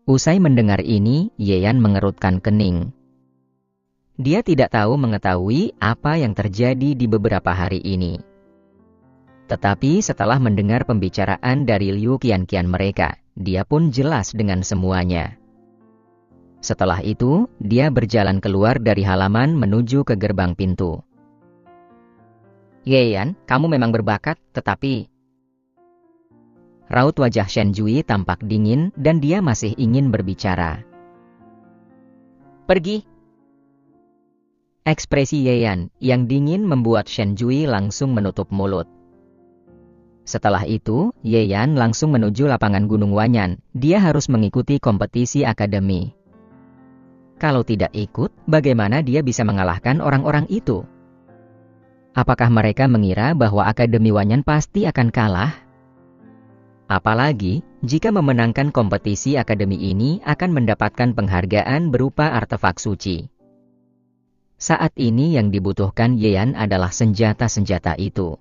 Usai mendengar ini, Yeyan mengerutkan kening. Dia tidak mengetahui apa yang terjadi di beberapa hari ini. Tetapi setelah mendengar pembicaraan dari Liu Qianqian mereka, dia pun jelas dengan semuanya. Setelah itu, dia berjalan keluar dari halaman menuju ke gerbang pintu. Yeyan, kamu memang berbakat, tetapi... Raut wajah Shen Jui tampak dingin dan dia masih ingin berbicara. Pergi! Ekspresi Yeyan yang dingin membuat Shen Jui langsung menutup mulut. Setelah itu, Yeyan langsung menuju lapangan Gunung Wanyan. Dia harus mengikuti kompetisi akademi. Kalau tidak ikut, bagaimana dia bisa mengalahkan orang-orang itu? Apakah mereka mengira bahwa Akademi Wanyan pasti akan kalah? Apalagi, jika memenangkan kompetisi akademi ini akan mendapatkan penghargaan berupa artefak suci. Saat ini yang dibutuhkan Yeyan adalah senjata-senjata itu.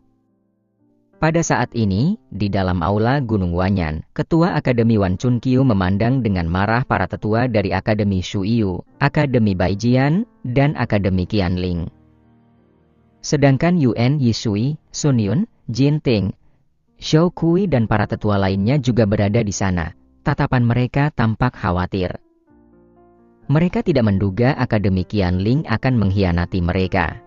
Pada saat ini, di dalam aula Gunung Wanyan, Ketua Akademi Wan Chunqiu memandang dengan marah para tetua dari Akademi Shuiyu, Akademi Baijian, dan Akademi Qianling. Sedangkan Yuan Yishui, Sun Yun, Jin Ting, Xiao Kui dan para tetua lainnya juga berada di sana. Tatapan mereka tampak khawatir. Mereka tidak menduga Akademi Qianling akan mengkhianati mereka.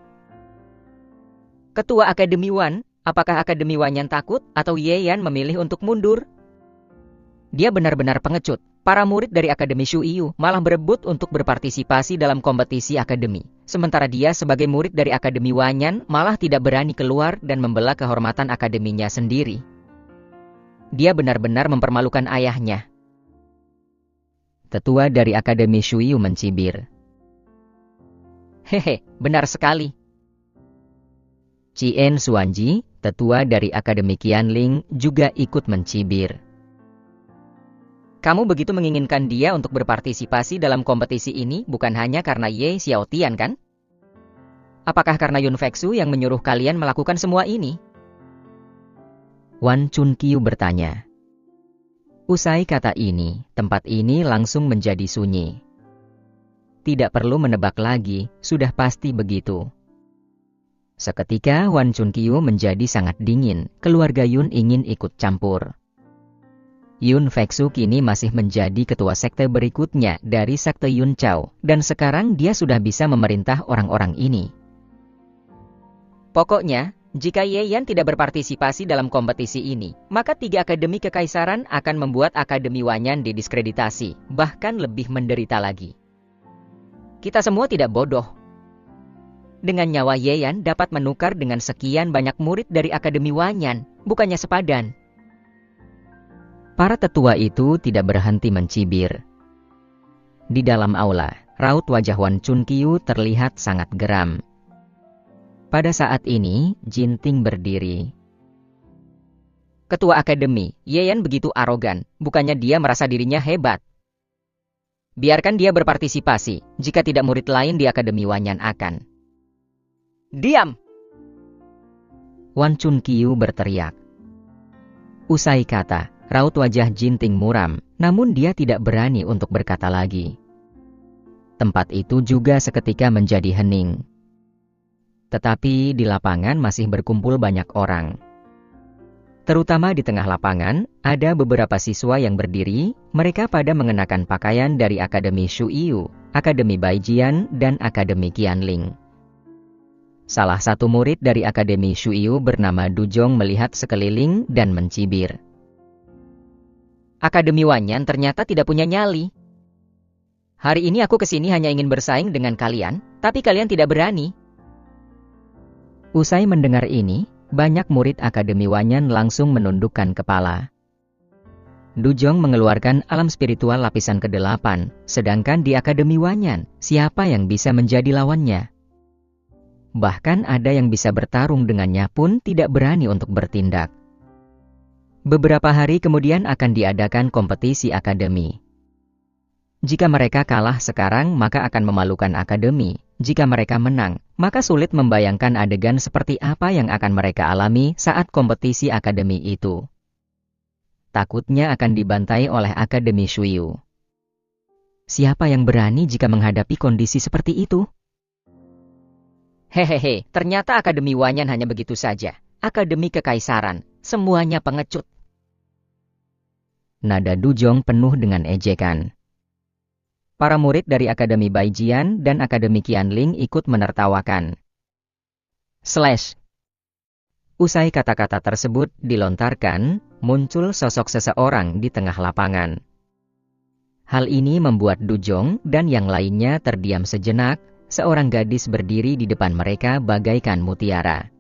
Ketua Akademi Wan, apakah Akademi Wanyan takut atau Yeyan memilih untuk mundur? Dia benar-benar pengecut. Para murid dari Akademi Shuiyu malah berebut untuk berpartisipasi dalam kompetisi akademi. Sementara dia sebagai murid dari Akademi Wanyan malah tidak berani keluar dan membela kehormatan akademinya sendiri. Dia benar-benar mempermalukan ayahnya. Tetua dari Akademi Shuiyu mencibir. Hehe, benar sekali. Chien Xuanji, tetua dari Akademi Qianling, juga ikut mencibir. Kamu begitu menginginkan dia untuk berpartisipasi dalam kompetisi ini bukan hanya karena Ye Xiaotian, kan? Apakah karena Yun Fexu yang menyuruh kalian melakukan semua ini? Wan Chunqiu bertanya. Usai kata ini, tempat ini langsung menjadi sunyi. Tidak perlu menebak lagi, sudah pasti begitu. Seketika Wan Chunqiu menjadi sangat dingin, keluarga Yun ingin ikut campur. Yun Fexu kini masih menjadi ketua sekte berikutnya dari sekte Yun Chao, dan sekarang dia sudah bisa memerintah orang-orang ini. Pokoknya, jika Yeyan tidak berpartisipasi dalam kompetisi ini, maka 3 akademi kekaisaran akan membuat Akademi Wanyan didiskreditasi, bahkan lebih menderita lagi. Kita semua tidak bodoh. Dengan nyawa Yeyan dapat menukar dengan sekian banyak murid dari Akademi Wanyan, bukannya sepadan. Para tetua itu tidak berhenti mencibir. Di dalam aula, raut wajah Wan Chunqiu terlihat sangat geram. Pada saat ini, Jin Ting berdiri. Ketua Akademi, Yeyan begitu arogan, bukannya dia merasa dirinya hebat. Biarkan dia berpartisipasi, jika tidak murid lain di Akademi Wanyan akan. Diam! Wan Chunqiu berteriak. Usai kata, raut wajah Jin Ting muram, namun dia tidak berani untuk berkata lagi. Tempat itu juga seketika menjadi hening. Tetapi di lapangan masih berkumpul banyak orang. Terutama di tengah lapangan, ada beberapa siswa yang berdiri, mereka pada mengenakan pakaian dari Akademi Shuiyu, Akademi Baijian, dan Akademi Qianling. Salah satu murid dari Akademi Shuiyu bernama Du Zhong melihat sekeliling dan mencibir. Akademi Wanyan ternyata tidak punya nyali. Hari ini aku kesini hanya ingin bersaing dengan kalian, tapi kalian tidak berani. Usai mendengar ini, banyak murid Akademi Wanyan langsung menundukkan kepala. Du Zhong mengeluarkan alam spiritual lapisan ke-8, sedangkan di Akademi Wanyan, siapa yang bisa menjadi lawannya? Bahkan ada yang bisa bertarung dengannya pun tidak berani untuk bertindak. Beberapa hari kemudian akan diadakan kompetisi akademi. Jika mereka kalah sekarang, maka akan memalukan akademi. Jika mereka menang, maka sulit membayangkan adegan seperti apa yang akan mereka alami saat kompetisi akademi itu. Takutnya akan dibantai oleh Akademi Shuiyu. Siapa yang berani jika menghadapi kondisi seperti itu? Hehehe, ternyata Akademi Wanyan hanya begitu saja. Akademi Kekaisaran, semuanya pengecut. Nada Dujong penuh dengan ejekan. Para murid dari Akademi Baijian dan Akademi Qianling ikut menertawakan. Usai kata-kata tersebut dilontarkan, muncul sosok seseorang di tengah lapangan. Hal ini membuat Dujong dan yang lainnya terdiam sejenak. Seorang gadis berdiri di depan mereka bagaikan mutiara.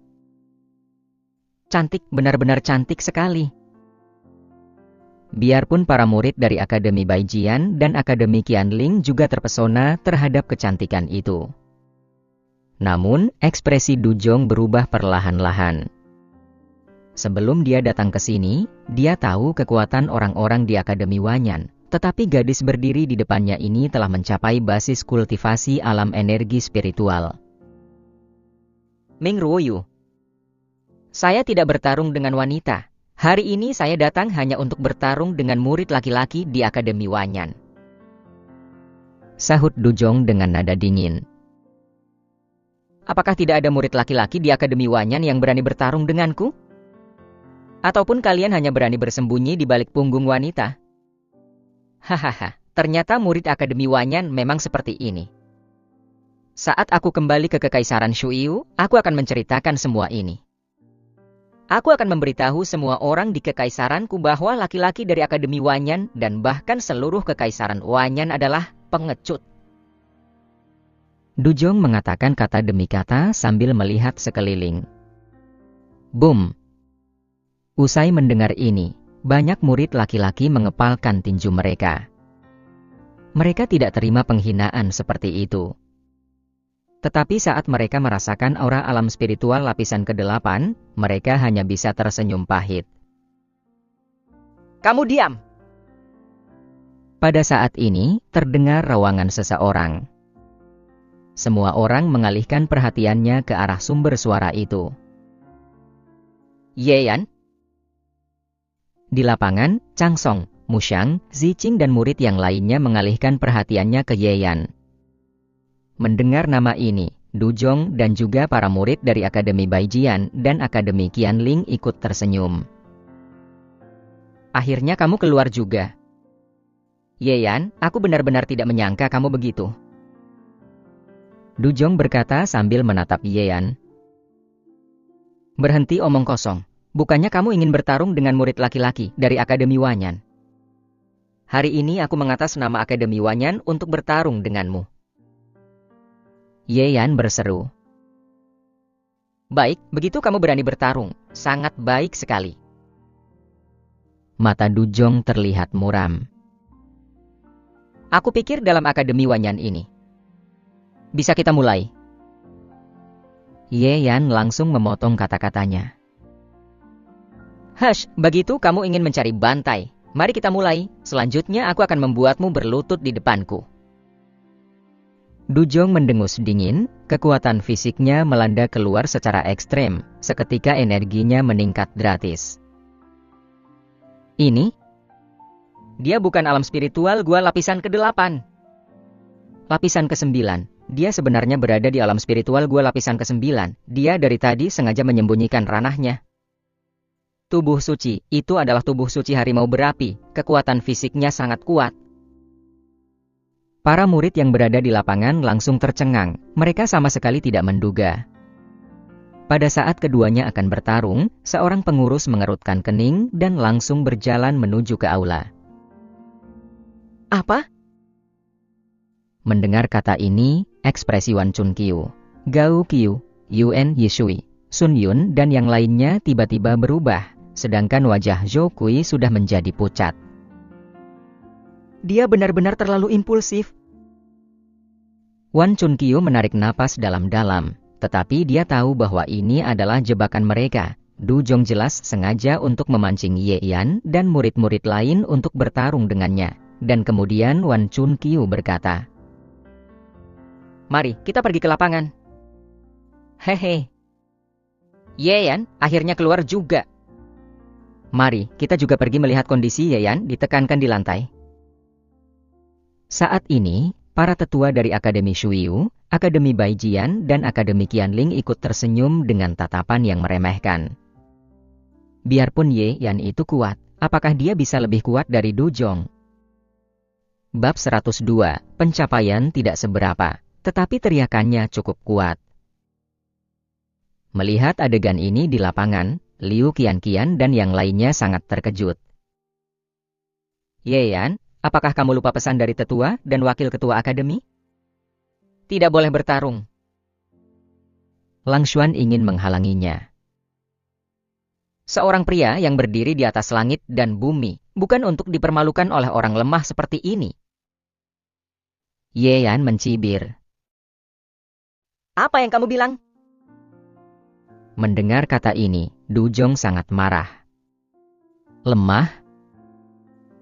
Cantik, benar-benar cantik sekali. Biarpun para murid dari Akademi Baijian dan Akademi Qianling juga terpesona terhadap kecantikan itu. Namun, ekspresi Dujong berubah perlahan-lahan. Sebelum dia datang ke sini, dia tahu kekuatan orang-orang di Akademi Wanyan. Tetapi gadis berdiri di depannya ini telah mencapai basis kultivasi alam energi spiritual. Ming Ruoyu, saya tidak bertarung dengan wanita. Hari ini saya datang hanya untuk bertarung dengan murid laki-laki di Akademi Wanyan. Sahut Dujong dengan nada dingin. Apakah tidak ada murid laki-laki di Akademi Wanyan yang berani bertarung denganku? Ataupun kalian hanya berani bersembunyi di balik punggung wanita? Hahaha, ternyata murid Akademi Wanyan memang seperti ini. Saat aku kembali ke Kekaisaran Shuyu, aku akan menceritakan semua ini. Aku akan memberitahu semua orang di Kekaisaranku bahwa laki-laki dari Akademi Wanyan dan bahkan seluruh Kekaisaran Wanyan adalah pengecut. Dujong mengatakan kata demi kata sambil melihat sekeliling. Boom! Usai mendengar ini, banyak murid laki-laki mengepalkan tinju mereka. Mereka tidak terima penghinaan seperti itu. Tetapi saat mereka merasakan aura alam spiritual lapisan ke-8, mereka hanya bisa tersenyum pahit. Kamu diam! Pada saat ini, terdengar rawangan seseorang. Semua orang mengalihkan perhatiannya ke arah sumber suara itu. Yeyan? Di lapangan, Chang Song, Mushang, Ziqing dan murid yang lainnya mengalihkan perhatiannya ke Yeyan. Mendengar nama ini, Dujong dan juga para murid dari Akademi Baijian dan Akademi Qianling ikut tersenyum. Akhirnya kamu keluar juga. Yeyan, aku benar-benar tidak menyangka kamu begitu. Dujong berkata sambil menatap Yeyan. Berhenti omong kosong. Bukannya kamu ingin bertarung dengan murid laki-laki dari Akademi Wanyan? Hari ini aku mengatas nama Akademi Wanyan untuk bertarung denganmu. Yeyan berseru. Baik, begitu kamu berani bertarung. Sangat baik sekali. Mata Dujong terlihat muram. Aku pikir dalam Akademi Wanyan ini. Bisa kita mulai? Yeyan langsung memotong kata-katanya. Hush, begitu kamu ingin mencari bantai. Mari kita mulai. Selanjutnya aku akan membuatmu berlutut di depanku. Dujong mendengus dingin, kekuatan fisiknya melanda keluar secara ekstrem, seketika energinya meningkat drastis. Ini? Dia bukan alam spiritual gua lapisan ke-8. Lapisan ke-9. Dia sebenarnya berada di alam spiritual gua lapisan ke-9. Dia dari tadi sengaja menyembunyikan ranahnya. Tubuh suci, itu adalah tubuh suci harimau berapi, kekuatan fisiknya sangat kuat. Para murid yang berada di lapangan langsung tercengang, mereka sama sekali tidak menduga. Pada saat keduanya akan bertarung, seorang pengurus mengerutkan kening dan langsung berjalan menuju ke aula. Apa? Mendengar kata ini, ekspresi Wan Chunqiu, Gao Qiu, Yuan Yishui, Sun Yun dan yang lainnya tiba-tiba berubah. Sedangkan wajah Zhou Kui sudah menjadi pucat. Dia benar-benar terlalu impulsif. Wan Chunqiu menarik napas dalam-dalam, tetapi dia tahu bahwa ini adalah jebakan mereka. Dujong jelas sengaja untuk memancing Yeyan dan murid-murid lain untuk bertarung dengannya. Dan kemudian Wan Chunqiu berkata, Mari, kita pergi ke lapangan. Hehe. Yeyan akhirnya keluar juga. Mari, kita juga pergi melihat kondisi Yeyan ditekankan di lantai. Saat ini, para tetua dari Akademi Shuyu, Akademi Baijian, dan Akademi Qianling ikut tersenyum dengan tatapan yang meremehkan. Biarpun Ye Yan itu kuat, apakah dia bisa lebih kuat dari Du Zhong? Bab 102, pencapaian tidak seberapa, tetapi teriakannya cukup kuat. Melihat adegan ini di lapangan, Liu Qianqian dan yang lainnya sangat terkejut. Ye Yan, apakah kamu lupa pesan dari tetua dan wakil ketua akademi? Tidak boleh bertarung. Lang Xuan ingin menghalanginya. Seorang pria yang berdiri di atas langit dan bumi, bukan untuk dipermalukan oleh orang lemah seperti ini. Ye Yan mencibir. Apa yang kamu bilang? Mendengar kata ini, Du Zhong sangat marah. Lemah?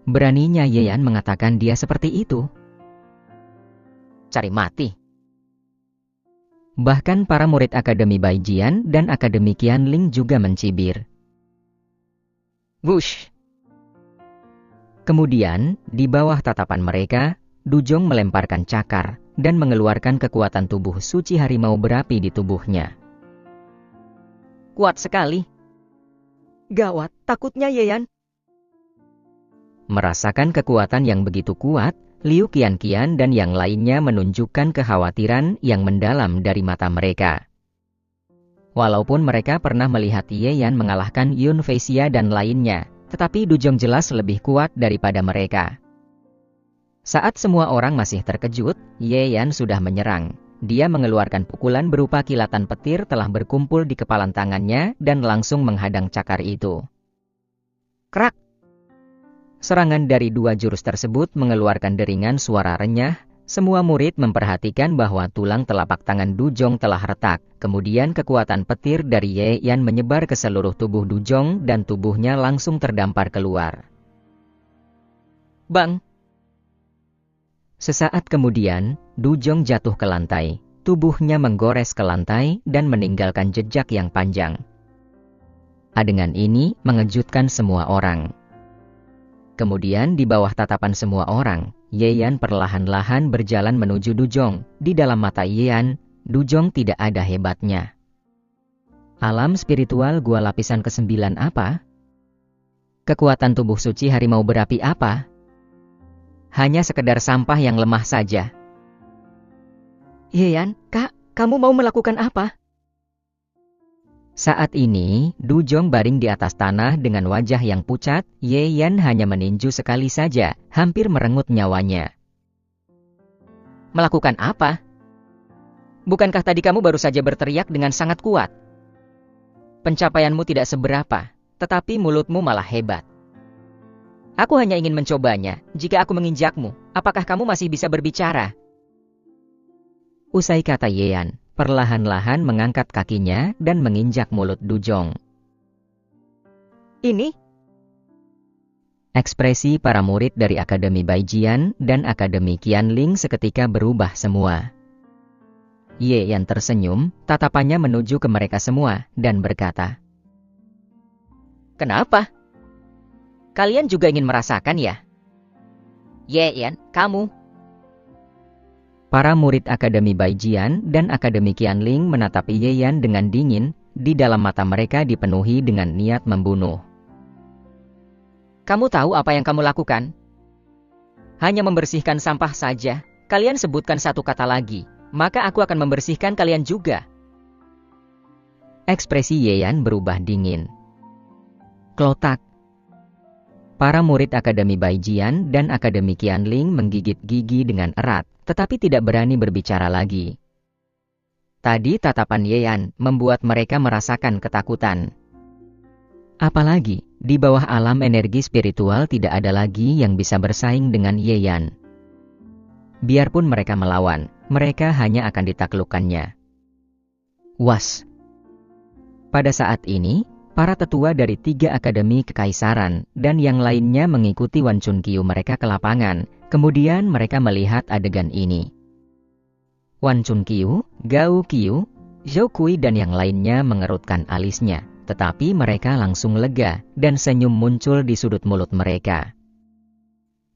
Beraninya Ye Yan mengatakan dia seperti itu. Cari mati. Bahkan para murid Akademi Baijian dan Akademi Qianling juga mencibir. Wush! Kemudian, di bawah tatapan mereka, Du Zhong melemparkan cakar dan mengeluarkan kekuatan tubuh suci harimau berapi di tubuhnya. Kuat sekali. Gawat, takutnya Ye Yan. Merasakan kekuatan yang begitu kuat, Liu Qianqian dan yang lainnya menunjukkan kekhawatiran yang mendalam dari mata mereka. Walaupun mereka pernah melihat Ye Yan mengalahkan Yun Feixia dan lainnya, tetapi Du Zhong jelas lebih kuat daripada mereka. Saat semua orang masih terkejut, Ye Yan sudah menyerang. Dia mengeluarkan pukulan berupa kilatan petir telah berkumpul di kepalan tangannya dan langsung menghadang cakar itu. Krak! Serangan dari dua jurus tersebut mengeluarkan deringan suara renyah. Semua murid memperhatikan bahwa tulang telapak tangan Du Zhong telah retak. Kemudian kekuatan petir dari Ye Yan menyebar ke seluruh tubuh Du Zhong dan tubuhnya langsung terdampar keluar. Bang! Sesaat kemudian, Du Zhong jatuh ke lantai. Tubuhnya menggores ke lantai dan meninggalkan jejak yang panjang. Adegan ini mengejutkan semua orang. Kemudian di bawah tatapan semua orang, Ye Yan perlahan-lahan berjalan menuju Du Zhong. Di dalam mata Ye Yan, Du Zhong tidak ada hebatnya. Alam spiritual gua lapisan ke-9 apa? Kekuatan tubuh suci harimau berapi apa? Hanya sekedar sampah yang lemah saja. Ye Yan, Kak, kamu mau melakukan apa? Saat ini, Du Zhong baring di atas tanah dengan wajah yang pucat. Ye Yan hanya meninju sekali saja, hampir merenggut nyawanya. Melakukan apa? Bukankah tadi kamu baru saja berteriak dengan sangat kuat? Pencapaianmu tidak seberapa, tetapi mulutmu malah hebat. Aku hanya ingin mencobanya. Jika aku menginjakmu, apakah kamu masih bisa berbicara? Usai kata Ye Yan, perlahan-lahan mengangkat kakinya dan menginjak mulut Du Zhong. Ini? Ekspresi para murid dari Akademi Baijian dan Akademi Qianling seketika berubah semua. Ye Yan tersenyum, tatapannya menuju ke mereka semua, dan berkata, Kenapa? Kalian juga ingin merasakan ya? Ye Yan, kamu. Para murid Akademi Baijian dan Akademi Qianling menatap Ye Yan dengan dingin, di dalam mata mereka dipenuhi dengan niat membunuh. Kamu tahu apa yang kamu lakukan? Hanya membersihkan sampah saja. Kalian sebutkan satu kata lagi, maka aku akan membersihkan kalian juga. Ekspresi Ye Yan berubah dingin. Klotak. Para murid Akademi Baijian dan Akademi Qianling menggigit gigi dengan erat, tetapi tidak berani berbicara lagi. Tadi tatapan Ye Yan membuat mereka merasakan ketakutan. Apalagi, di bawah alam energi spiritual tidak ada lagi yang bisa bersaing dengan Ye Yan. Biarpun mereka melawan, mereka hanya akan ditaklukkannya. Was! Pada saat ini, para tetua dari 3 akademi kekaisaran dan yang lainnya mengikuti Wan Chun Qiu mereka ke lapangan. Kemudian mereka melihat adegan ini. Wan Chun Qiu, Gao Qiu, Zhou Kui dan yang lainnya mengerutkan alisnya. Tetapi mereka langsung lega dan senyum muncul di sudut mulut mereka.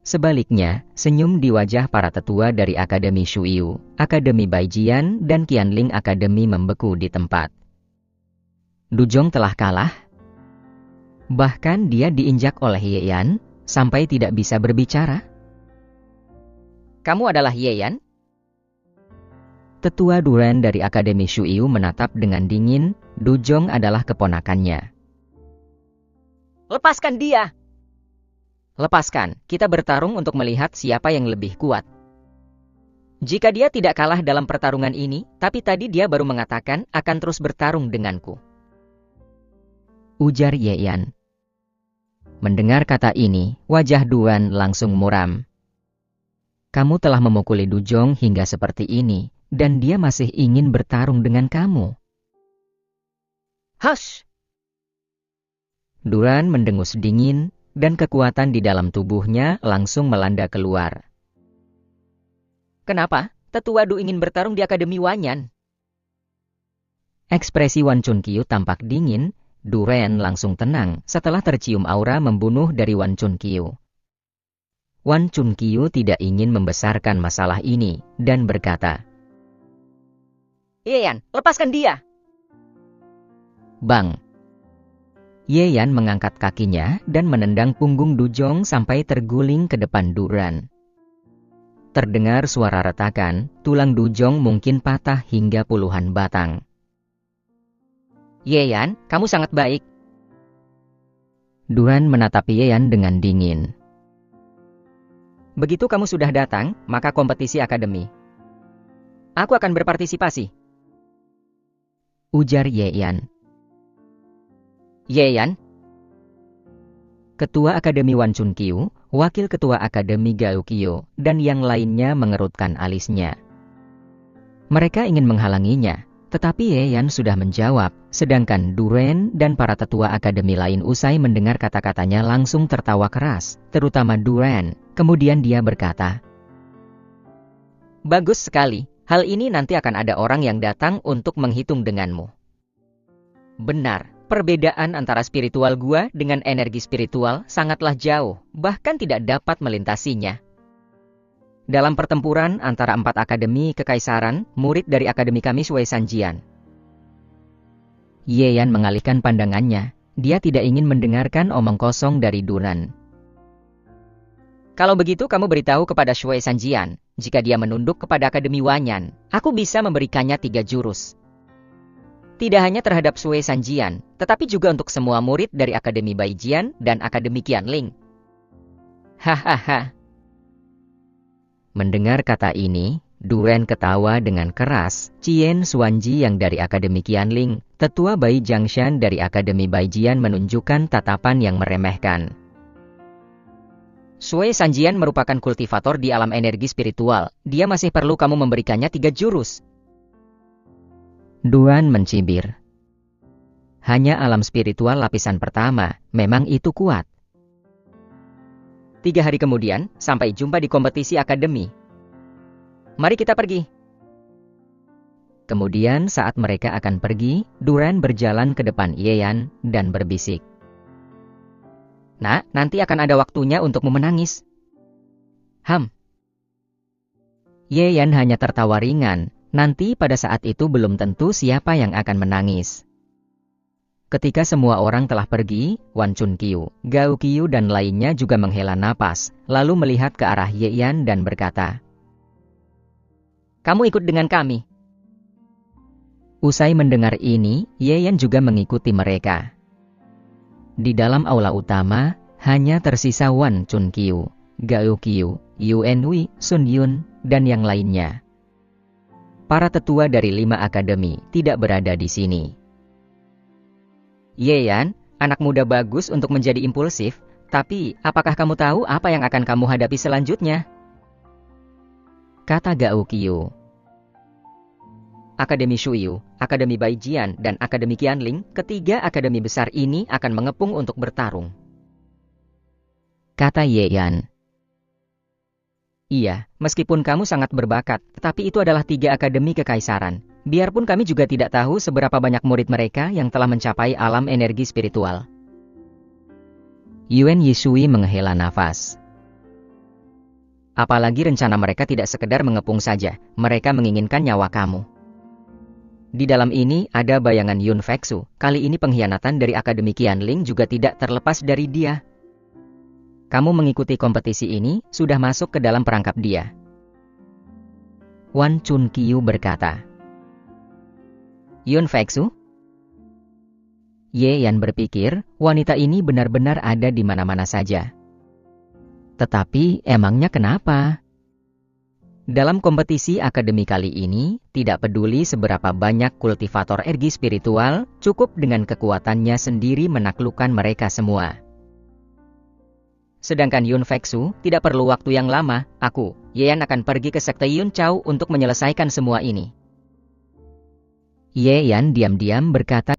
Sebaliknya, senyum di wajah para tetua dari Akademi Shuyu, Akademi Baijian, dan Qianling Akademi membeku di tempat. Dujong telah kalah. Bahkan dia diinjak oleh Ye Yan, sampai tidak bisa berbicara. Kamu adalah Ye Yan? Tetua Duran dari Akademi Shuyu menatap dengan dingin. Dujong adalah keponakannya. Lepaskan dia! Lepaskan, kita bertarung untuk melihat siapa yang lebih kuat. Jika dia tidak kalah dalam pertarungan ini, tapi tadi dia baru mengatakan akan terus bertarung denganku. Ujar Ye Yan. Mendengar kata ini, wajah Duan langsung muram. Kamu telah memukuli Dujong hingga seperti ini, dan dia masih ingin bertarung dengan kamu. Hush! Duran mendengus dingin, dan kekuatan di dalam tubuhnya langsung melanda keluar. Kenapa? Tetua Du ingin bertarung di Akademi Wanyan. Ekspresi Wan Chunqiu tampak dingin. Duran langsung tenang setelah tercium aura membunuh dari Wan Chunqiu. Wan Chunqiu tidak ingin membesarkan masalah ini, dan berkata, Ye Yan, lepaskan dia! Bang! Ye Yan mengangkat kakinya dan menendang punggung Dujong sampai terguling ke depan Duran. Terdengar suara retakan, tulang Dujong mungkin patah hingga puluhan batang. Ye Yan, kamu sangat baik. Duran menatap Ye Yan dengan dingin. Begitu kamu sudah datang, maka kompetisi akademi. Aku akan berpartisipasi. Ujar Ye Yan. Ye Yan, Ketua Akademi Wan Chunqiu, Wakil Ketua Akademi Gaokio, dan yang lainnya mengerutkan alisnya. Mereka ingin menghalanginya, tetapi Ye Yan sudah menjawab, sedangkan Duran dan para tetua akademi lain usai mendengar kata-katanya langsung tertawa keras, terutama Duran. Kemudian dia berkata, Bagus sekali, hal ini nanti akan ada orang yang datang untuk menghitung denganmu. Benar. Perbedaan antara spiritual gua dengan energi spiritual sangatlah jauh, bahkan tidak dapat melintasinya. Dalam pertempuran antara 4 akademi kekaisaran, murid dari akademi kami Shui Sanjian. Ye Yan mengalihkan pandangannya, dia tidak ingin mendengarkan omong kosong dari Duran. Kalau begitu kamu beritahu kepada Shui Sanjian, jika dia menunduk kepada Akademi Wanyan, aku bisa memberikannya 3 jurus. Tidak hanya terhadap Shui Sanjian, tetapi juga untuk semua murid dari Akademi Baijian dan Akademi Qianling. Hahaha. Mendengar kata ini, Duran ketawa dengan keras. Qian Xuanji yang dari Akademi Qianling, tetua Bai Jiangshan dari Akademi Baijian menunjukkan tatapan yang meremehkan. Shui Sanjian merupakan kultivator di alam energi spiritual. Dia masih perlu kamu memberikannya 3 jurus. Duan mencibir. Hanya alam spiritual lapisan pertama, memang itu kuat. 3 hari kemudian, sampai jumpa di kompetisi akademi. Mari kita pergi. Kemudian saat mereka akan pergi, Duran berjalan ke depan Ye Yan dan berbisik. Nak, nanti akan ada waktunya untuk menangis. Ye Yan hanya tertawa ringan. Nanti pada saat itu belum tentu siapa yang akan menangis. Ketika semua orang telah pergi, Wan Chunqiu, Gaokio dan lainnya juga menghela napas, lalu melihat ke arah Ye Yan dan berkata, Kamu ikut dengan kami. Usai mendengar ini, Ye Yan juga mengikuti mereka. Di dalam aula utama, hanya tersisa Wan Chunqiu, Gaokio, Yuanhui, Sun Yun, dan yang lainnya. Para tetua dari 5 akademi tidak berada di sini. Ye Yan, anak muda bagus untuk menjadi impulsif, tapi apakah kamu tahu apa yang akan kamu hadapi selanjutnya? Kata Gaokio. Akademi Shuyu, Akademi Baijian, dan Akademi Qianling, ketiga akademi besar ini akan mengepung untuk bertarung. Kata Ye Yan. Iya, meskipun kamu sangat berbakat, tetapi itu adalah 3 akademi kekaisaran. Biarpun kami juga tidak tahu seberapa banyak murid mereka yang telah mencapai alam energi spiritual. Yuan Yishui menghela nafas. Apalagi rencana mereka tidak sekedar mengepung saja, mereka menginginkan nyawa kamu. Di dalam ini ada bayangan Yun Feksu, kali ini pengkhianatan dari Akademi Qianling juga tidak terlepas dari dia. Kamu mengikuti kompetisi ini, sudah masuk ke dalam perangkap dia. Wan Chun Qiu berkata. Yun Feksu? Ye Yan berpikir, wanita ini benar-benar ada di mana-mana saja. Tetapi, emangnya kenapa? Dalam kompetisi akademi kali ini, tidak peduli seberapa banyak kultivator energi spiritual, cukup dengan kekuatannya sendiri menaklukkan mereka semua. Sedangkan Yun Feksu, tidak perlu waktu yang lama, aku, Ye Yan akan pergi ke sekte Yun Chao untuk menyelesaikan semua ini. Ye Yan diam-diam berkata